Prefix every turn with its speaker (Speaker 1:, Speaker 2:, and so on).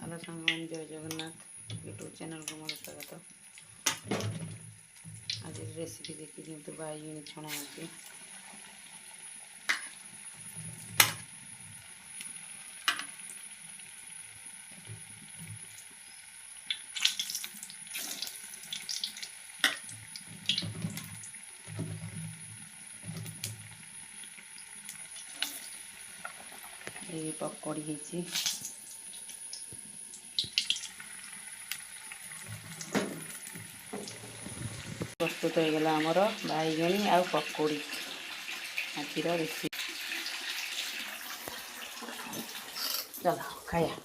Speaker 1: Hello सांग जय Jagannath YouTube channel को मोर स्वागत। आज रेसिपी देखी किंतु बैगणी छणा होची। ये पकौड़ी ହେଇଛି। प्रस्तुत हो गला हमर बैगणी आ पकौड़ी आज रेसिपी। चलो खाया।